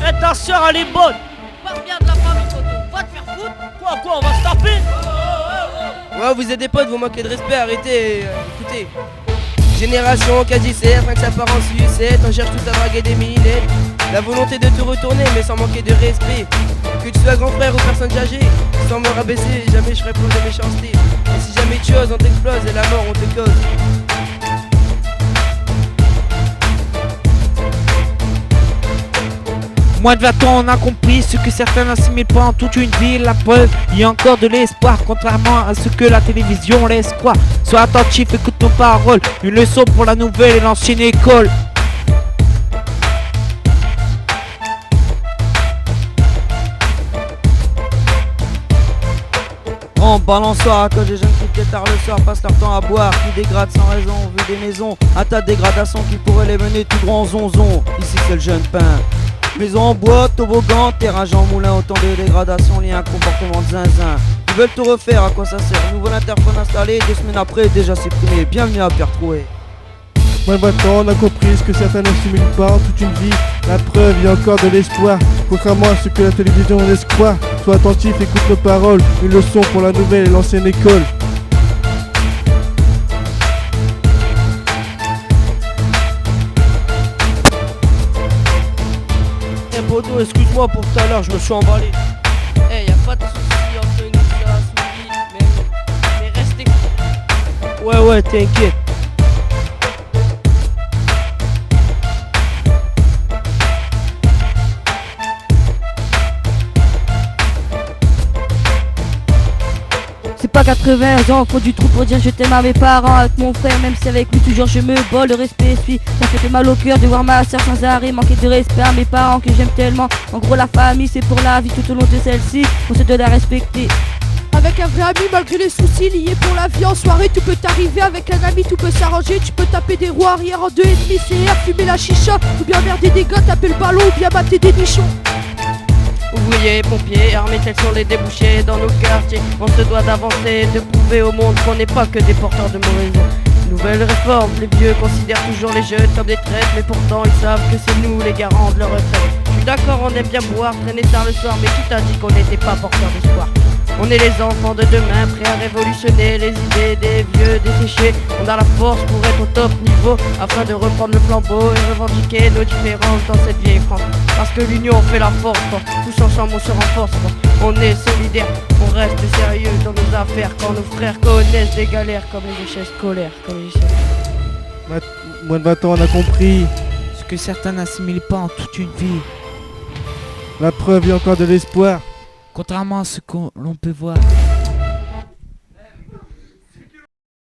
Arrête, ta soeur, elle est bonne. Parle bien de la famille, Toto. Va te faire foutre. Quoi, on va se taper? Ouais, vous êtes des potes, vous manquez de respect, arrêtez. Écoutez. Génération quasi certes, rien que ça part en sucette, on cherche tout à draguer des millettes. La volonté de te retourner, mais sans manquer de respect. Que tu sois grand frère ou personne âgée, sans me rabaisser, jamais je ferai preuve de méchanceté. Et si jamais tu oses, on t'explose et la mort on te cause. Moins de 20 ans, on a compris ce que certains n'assimilent pas en toute une vie. La preuve, il y a encore de l'espoir, contrairement à ce que la télévision laisse croire. Sois attentif, écoute nos paroles. Une leçon pour la nouvelle et l'ancienne école. En balançoire, quand des jeunes qui tard le soir passent leur temps à boire, qui dégradent sans raison, vu des maisons, un tas de dégradations qui pourraient les mener tout droit en zonzon. Ici c'est le jeune pain. Maison en bois, toboggan, terrain Jean Moulin, autant de dégradations liées à un comportement de zinzin. Ils veulent tout refaire, à quoi ça sert? Nouvel interphone installé, 2 semaines après, déjà supprimé. Bienvenue à Pierre Troué. Moins de 20 ans, on a compris ce que certains n'assimilent pas en toute une vie. La preuve, il y a encore de l'espoir, contrairement à ce que la télévision laisse croire. Sois attentif, écoute nos paroles, une leçon pour la nouvelle et l'ancienne école. Poto, excuse-moi pour tout à l'heure, je me suis emballé. Eh, y'a pas de soucis entre nous, ça, souris, mais restez. Ouais, t'inquiète. C'est pas 80 ans, faut du trou pour dire je t'aime à mes parents. Avec mon frère, même si avec lui toujours je me bats, le respect suit. Ça fait mal au cœur de voir ma soeur sans arrêt manquer de respect à mes parents que j'aime tellement. En gros la famille c'est pour la vie tout au long de celle-ci, on se doit la respecter. Avec un vrai ami malgré les soucis liés pour la vie en soirée, tout peut t'arriver. Avec un ami tout peut s'arranger, tu peux taper des roues arrière en 2,5 CR, fumer la chicha, ou bien merder des gars, taper le ballon, ou bien mater des nichons. Ouvriers, pompiers, armés, tels sont les débouchés dans nos quartiers. On se doit d'avancer, de prouver au monde qu'on n'est pas que des porteurs de mauvaises ondes. Nouvelle réforme, les vieux considèrent toujours les jeunes comme des traîtres, mais pourtant ils savent que c'est nous les garants de leur retraite. Je suis d'accord, on aime bien boire, traîner tard le soir, mais qui t'a dit qu'on n'était pas porteurs d'espoir? On est les enfants de demain, prêts à révolutionner les idées des vieux desséchés. On a la force pour être au top niveau, afin de reprendre le flambeau et revendiquer nos différences dans cette vieille France. Parce que l'union fait la force, tous ensemble on se renforce. On est solidaires, on reste sérieux dans nos affaires. Quand nos frères connaissent des galères comme les échecs scolaires, comme les échecs. Moins de 20 ans, on a compris. Ce que certains n'assimilent pas en toute une vie. La preuve, il y a encore de l'espoir. Contrairement à ce que l'on peut voir.